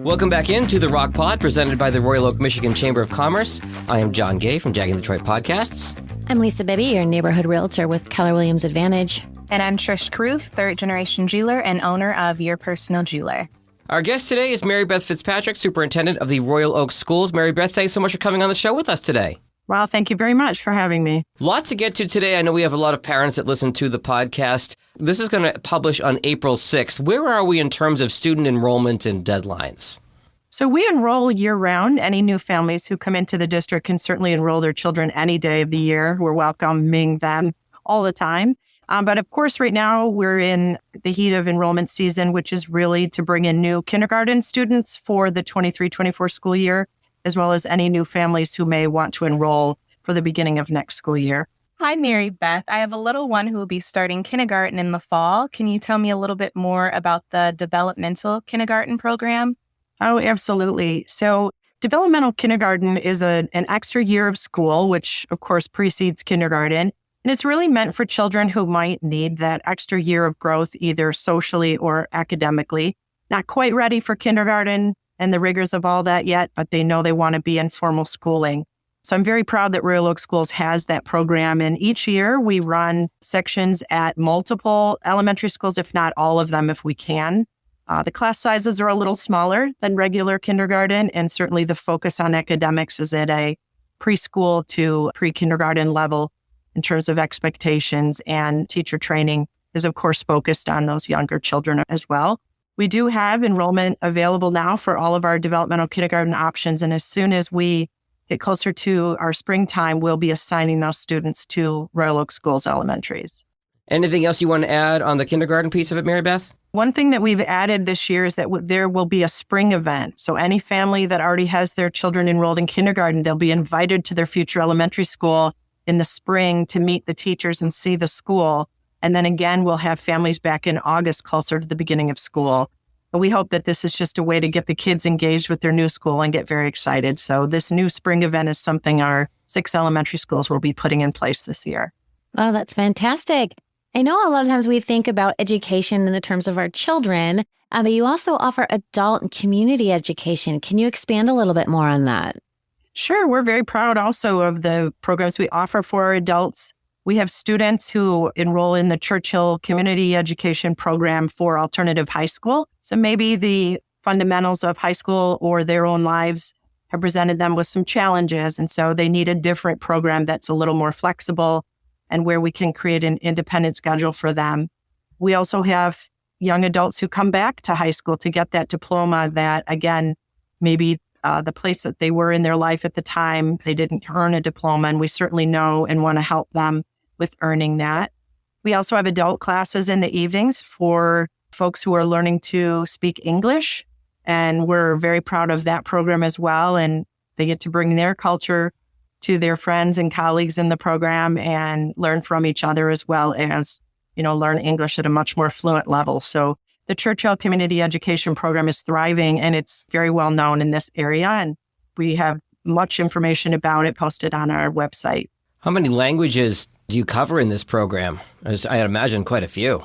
Welcome back into the Rocc Pod, presented by the Royal Oak, Michigan Chamber of Commerce. I am John Gay from Jagging Detroit Podcasts. I'm Lisa Bibby, your neighborhood realtor with Keller Williams Advantage. And I'm Trish Caruth, third-generation jeweler and owner of Your Personal Jeweler. Our guest today is Mary Beth Fitzpatrick, Superintendent of the Royal Oak Schools. Mary Beth, thanks so much for coming on the show with us today. Well, thank you very much for having me. Lots to get to today. I know we have a lot of parents that listen to the podcast. This is going to publish on April 6th. Where are we in terms of student enrollment and deadlines? So we enroll year-round. Any new families who come into the district can certainly enroll their children any day of the year. We're welcoming them all the time. But of course, right now, we're in the heat of enrollment season, which is really to bring in new kindergarten students for the 23-24 school year, as well as any new families who may want to enroll for the beginning of next school year. Hi, Mary Beth. I have a little one who will be starting kindergarten in the fall. Can you tell me a little bit more about the developmental kindergarten program? Oh, absolutely. So developmental kindergarten is an extra year of school, which of course precedes kindergarten. And it's really meant for children who might need that extra year of growth, either socially or academically. Not quite ready for kindergarten and the rigors of all that yet, but they know they want to be in formal schooling. So I'm very proud that Royal Oak Schools has that program. And each year we run sections at multiple elementary schools, if not all of them, if we can. The class sizes are a little smaller than regular kindergarten, and certainly the focus on academics is at a preschool to pre-kindergarten level in terms of expectations, and teacher training is, of course, focused on those younger children as well. We do have enrollment available now for all of our developmental kindergarten options, and as soon as we get closer to our springtime, we'll be assigning those students to Royal Oak Schools Elementaries. Anything else you want to add on the kindergarten piece of it, Mary Beth? One thing that we've added this year is that there will be a spring event. So any family that already has their children enrolled in kindergarten, they'll be invited to their future elementary school in the spring to meet the teachers and see the school. And then again, we'll have families back in August closer to the beginning of school. And we hope that this is just a way to get the kids engaged with their new school and get very excited. So this new spring event is something our 6 elementary schools will be putting in place this year. Oh, that's fantastic. I know a lot of times we think about education in the terms of our children, but you also offer adult and community education. Can you expand a little bit more on that? Sure. We're very proud also of the programs we offer for our adults. We have students who enroll in the Churchill Community Education Program for alternative high school. So maybe the fundamentals of high school or their own lives have presented them with some challenges. And so they need a different program that's a little more flexible and where we can create an independent schedule for them. We also have young adults who come back to high school to get that diploma that, again, maybe the place that they were in their life at the time, they didn't earn a diploma, and we certainly know and want to help them with earning that. We also have adult classes in the evenings for folks who are learning to speak English, and we're very proud of that program as well, and they get to bring their culture to their friends and colleagues in the program and learn from each other, as well as, learn English at a much more fluent level. So the Churchill Community Education Program is thriving, and it's very well known in this area. And we have much information about it posted on our website. How many languages do you cover in this program? I imagine quite a few.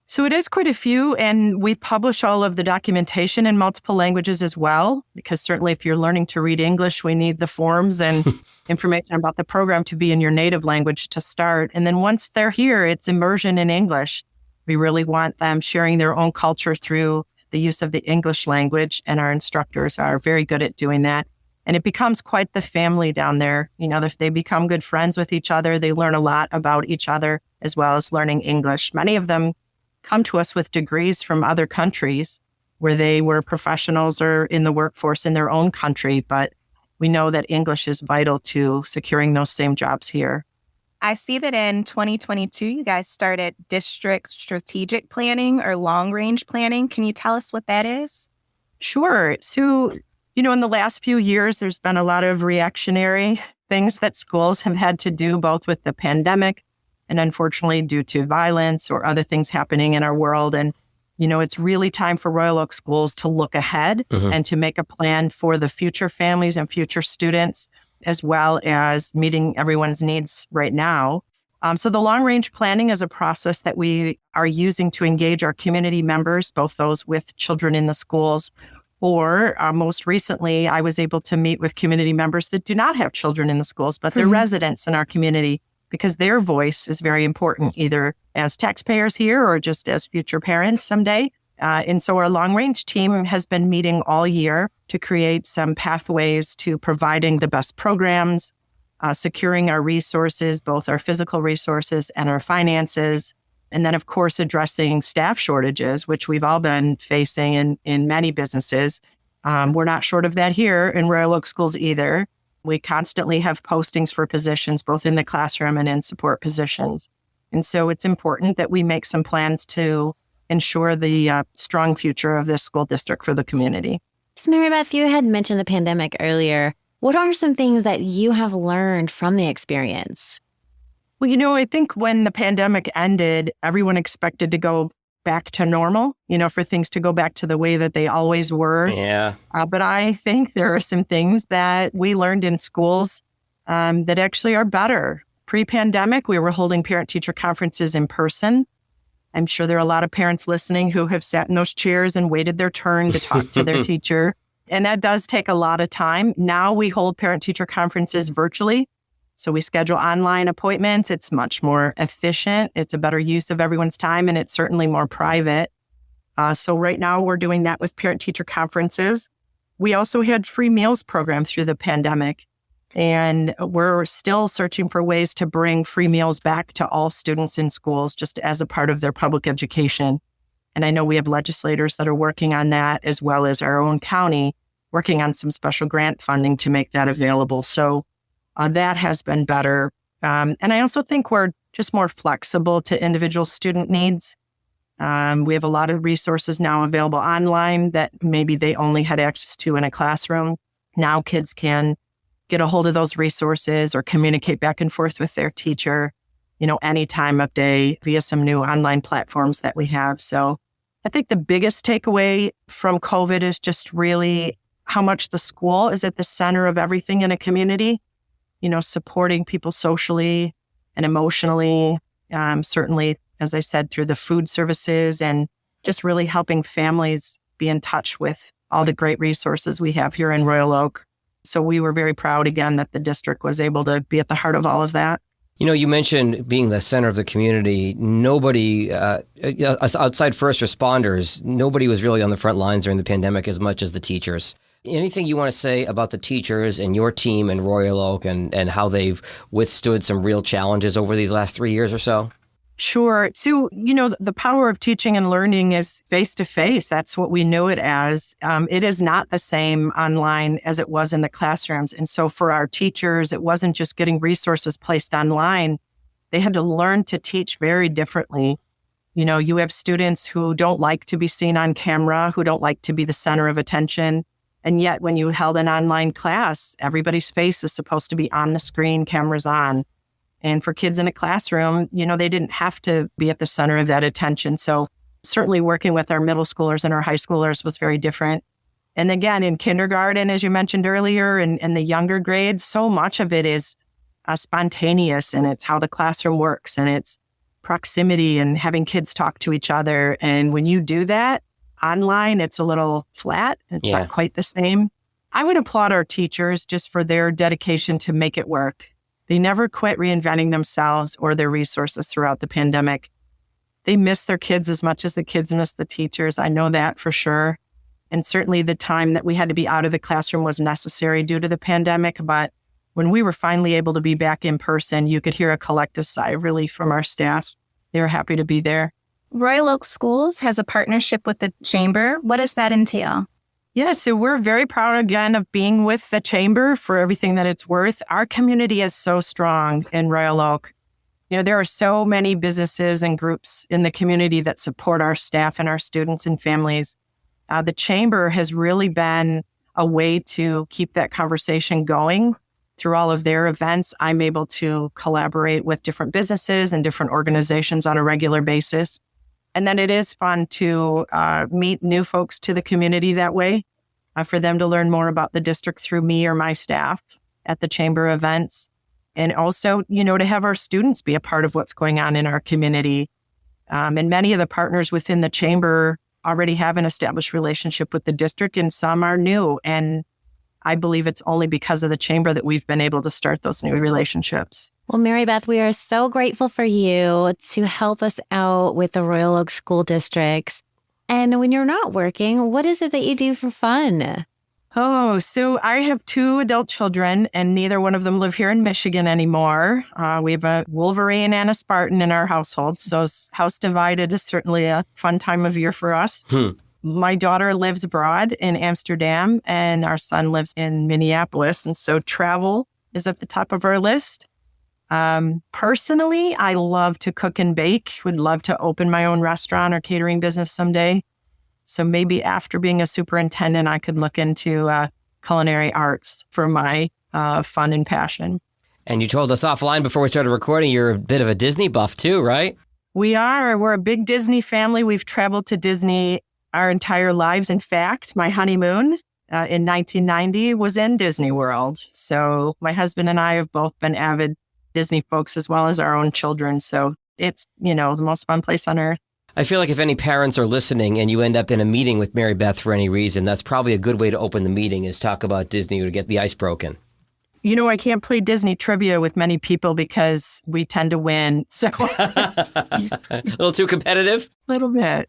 So it is quite a few, and we publish all of the documentation in multiple languages as well, because certainly if you're learning to read English, we need the forms and information about the program to be in your native language to start. And then once they're here, it's immersion in English. We really want them sharing their own culture through the use of the English language, and our instructors are very good at doing that. And it becomes quite the family down there. If they become good friends with each other, they learn a lot about each other, as well as learning English. Many of them come to us with degrees from other countries where they were professionals or in the workforce in their own country, but we know that English is vital to securing those same jobs here. I see that in 2022, you guys started district strategic planning or long-range planning. Can you tell us what that is? Sure. So, in the last few years, there's been a lot of reactionary things that schools have had to do, both with the pandemic and unfortunately due to violence or other things happening in our world. And, it's really time for Royal Oak Schools to look ahead and to make a plan for the future families and future students, as well as meeting everyone's needs right now. So the long-range planning is a process that we are using to engage our community members, both those with children in the schools Or most recently, I was able to meet with community members that do not have children in the schools, but they're residents in our community, because their voice is very important, either as taxpayers here or just as future parents someday. And so our long-range team has been meeting all year to create some pathways to providing the best programs, securing our resources, both our physical resources and our finances, and then, of course, addressing staff shortages, which we've all been facing in many businesses. We're not short of that here in Royal Oak Schools either. We constantly have postings for positions, both in the classroom and in support positions. And so it's important that we make some plans to ensure the strong future of this school district for the community. So Mary Beth, you had mentioned the pandemic earlier. What are some things that you have learned from the experience? Well, I think when the pandemic ended, everyone expected to go back to normal, for things to go back to the way that they always were. Yeah. But I think there are some things that we learned in schools that actually are better. Pre-pandemic, we were holding parent-teacher conferences in person. I'm sure there are a lot of parents listening who have sat in those chairs and waited their turn to talk to their teacher. And that does take a lot of time. Now we hold parent-teacher conferences virtually. So we schedule online appointments. It's much more efficient. It's a better use of everyone's time, and it's certainly more private. So right now we're doing that with parent-teacher conferences. We also had free meals program through the pandemic, and we're still searching for ways to bring free meals back to all students in schools just as a part of their public education. And I know we have legislators that are working on that, as well as our own county working on some special grant funding to make that available. So that has been better. And I also think we're just more flexible to individual student needs. We have a lot of resources now available online that maybe they only had access to in a classroom. Now kids can get a hold of those resources or communicate back and forth with their teacher, any time of day via some new online platforms that we have. So I think the biggest takeaway from COVID is just really how much the school is at the center of everything in a community. Supporting people socially and emotionally, certainly, as I said, through the food services, and just really helping families be in touch with all the great resources we have here in Royal Oak. So we were very proud, again, that the district was able to be at the heart of all of that. You mentioned being the center of the community. Nobody, outside first responders, nobody was really on the front lines during the pandemic as much as the teachers. Anything you want to say about the teachers and your team in Royal Oak and how they've withstood some real challenges over these last 3 years or so? Sure. So, the power of teaching and learning is face-to-face. That's what we know it as. It is not the same online as it was in the classrooms. And so for our teachers, it wasn't just getting resources placed online. They had to learn to teach very differently. You have students who don't like to be seen on camera, who don't like to be the center of attention. And yet when you held an online class, everybody's face is supposed to be on the screen, cameras on. And for kids in a classroom, they didn't have to be at the center of that attention. So certainly working with our middle schoolers and our high schoolers was very different. And again, in kindergarten, as you mentioned earlier, and the younger grades, so much of it is spontaneous, and it's how the classroom works, and it's proximity and having kids talk to each other. And when you do that online, it's a little flat. It's not quite the same. I would applaud our teachers just for their dedication to make it work. They never quit reinventing themselves or their resources throughout the pandemic. They miss their kids as much as the kids miss the teachers. I know that for sure. And certainly the time that we had to be out of the classroom was necessary due to the pandemic. But when we were finally able to be back in person, you could hear a collective sigh of relief from our staff. They were happy to be there. Royal Oak Schools has a partnership with the Chamber. What does that entail? Yeah, so we're very proud, again, of being with the Chamber for everything that it's worth. Our community is so strong in Royal Oak. There are so many businesses and groups in the community that support our staff and our students and families. The Chamber has really been a way to keep that conversation going through all of their events. I'm able to collaborate with different businesses and different organizations on a regular basis. And then it is fun to meet new folks to the community that way, for them to learn more about the district through me or my staff at the Chamber events. And also, to have our students be a part of what's going on in our community. And many of the partners within the Chamber already have an established relationship with the district and some are new. And I believe it's only because of the chamber that we've been able to start those new relationships. Well, Mary Beth, we are so grateful for you to help us out with the Royal Oak School Districts. And when you're not working, what is it that you do for fun? Oh, so I have 2 adult children and neither one of them live here in Michigan anymore. We have a Wolverine and a Spartan in our household. So house divided is certainly a fun time of year for us. My daughter lives abroad in Amsterdam and our son lives in Minneapolis. And so travel is at the top of our list. Personally, I love to cook and bake, would love to open my own restaurant or catering business someday. So maybe after being a superintendent, I could look into culinary arts for my fun and passion. And you told us offline before we started recording, you're a bit of a Disney buff too, right? We are. We're a big Disney family. We've traveled to Disney our entire lives. In fact, my honeymoon in 1990 was in Disney World. So my husband and I have both been avid Disney folks as well as our own children. So it's, the most fun place on earth. I feel like if any parents are listening and you end up in a meeting with Mary Beth for any reason, that's probably a good way to open the meeting is talk about Disney to get the ice broken. I can't play Disney trivia with many people because we tend to win. So A little too competitive? A little bit.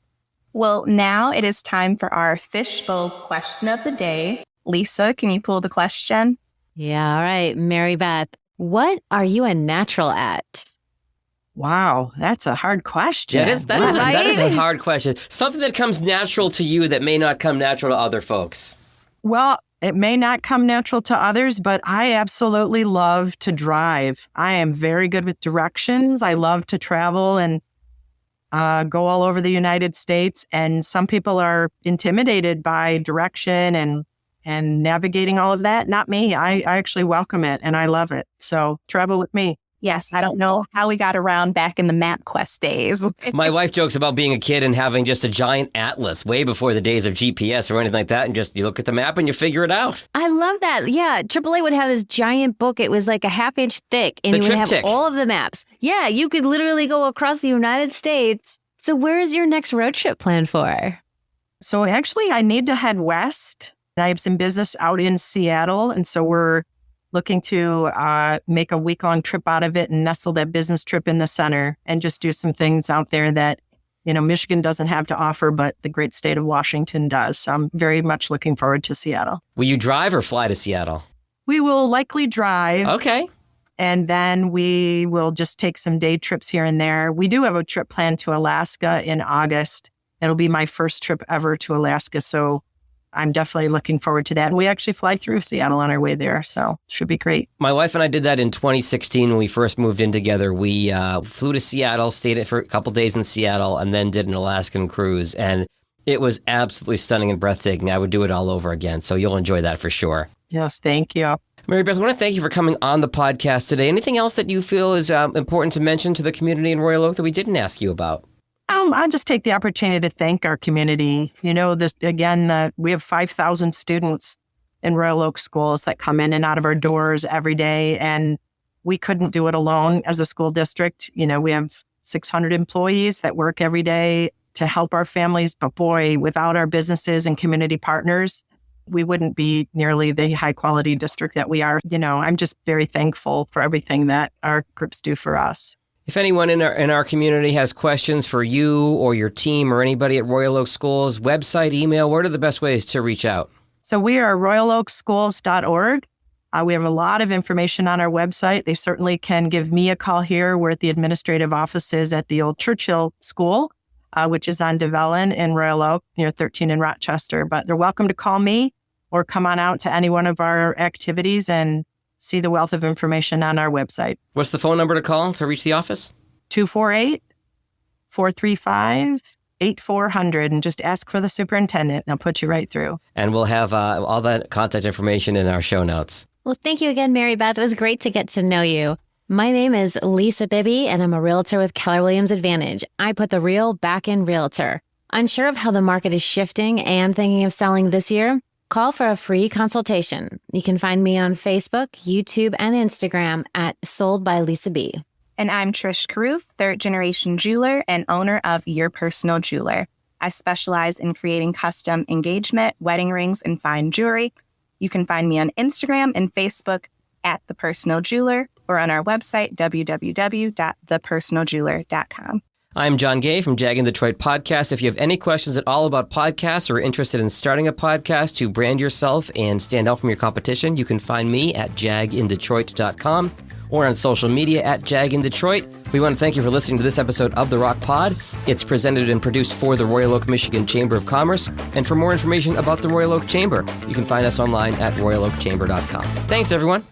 Well, now it is time for our fishbowl question of the day. Lisa, can you pull the question? Yeah, all right. Mary Beth, what are you a natural at? Wow, that's a hard question. Yeah, that is a hard question. Something that comes natural to you that may not come natural to other folks. Well, it may not come natural to others, but I absolutely love to drive. I am very good with directions. I love to travel and go all over the United States. And some people are intimidated by direction and navigating all of that. Not me. I actually welcome it and I love it. So travel with me. Yes, I don't know how we got around back in the MapQuest days. My wife jokes about being a kid and having just a giant atlas way before the days of GPS or anything like that. And just you look at the map and you figure it out. I love that. Yeah, AAA would have this giant book. It was like a half-inch thick. And you would have all of the maps. Yeah, you could literally go across the United States. So where is your next road trip planned for? So actually, I need to head west. I have some business out in Seattle. And so we're looking to make a week-long trip out of it and nestle that business trip in the center and just do some things out there that, Michigan doesn't have to offer, but the great state of Washington does. So I'm very much looking forward to Seattle. Will you drive or fly to Seattle? We will likely drive. Okay. And then we will just take some day trips here and there. We do have a trip planned to Alaska in August. It'll be my first trip ever to Alaska. So I'm definitely looking forward to that. And we actually fly through Seattle on our way there. So should be great. My wife and I did that in 2016 when we first moved in together. We flew to Seattle, stayed for a couple days in Seattle, and then did an Alaskan cruise. And it was absolutely stunning and breathtaking. I would do it all over again. So you'll enjoy that for sure. Yes, thank you. Mary Beth, I want to thank you for coming on the podcast today. Anything else that you feel is important to mention to the community in Royal Oak that we didn't ask you about? I'll just take the opportunity to thank our community. We have 5,000 students in Royal Oak schools that come in and out of our doors every day, and we couldn't do it alone as a school district. We have 600 employees that work every day to help our families, but boy, without our businesses and community partners, we wouldn't be nearly the high quality district that we are. I'm just very thankful for everything that our groups do for us. If anyone in our community has questions for you or your team or anybody at Royal Oak Schools, website, email, what are the best ways to reach out? So we are royaloakschools.org. We have a lot of information on our website. They certainly can give me a call here. We're at the administrative offices at the old Churchill School, which is on DeVellin in Royal Oak, near 13 in Rochester. But they're welcome to call me or come on out to any one of our activities and see the wealth of information on our website. What's the phone number to call to reach the office? 248-435-8400, and just ask for the superintendent, and I'll put you right through. And we'll have all that contact information in our show notes. Well, thank you again, Mary Beth. It was great to get to know you. My name is Lisa Bibby, and I'm a realtor with Keller Williams Advantage. I put the real back in realtor. Unsure of how the market is shifting and thinking of selling this year? Call for a free consultation. You can find me on Facebook, YouTube, and Instagram at Sold by Lisa B. And I'm Trish Carruth, third-generation jeweler and owner of Your Personal Jeweler. I specialize in creating custom engagement, wedding rings, and fine jewelry. You can find me on Instagram and Facebook at The Personal Jeweler or on our website, www.thepersonaljeweler.com. I'm John Gay from Jag in Detroit Podcast. If you have any questions at all about podcasts or are interested in starting a podcast to brand yourself and stand out from your competition, you can find me at jagindetroit.com or on social media at jagindetroit. We want to thank you for listening to this episode of the Rocc Pod. It's presented and produced for the Royal Oak, Michigan Chamber of Commerce. And for more information about the Royal Oak Chamber, you can find us online at royaloakchamber.com. Thanks, everyone.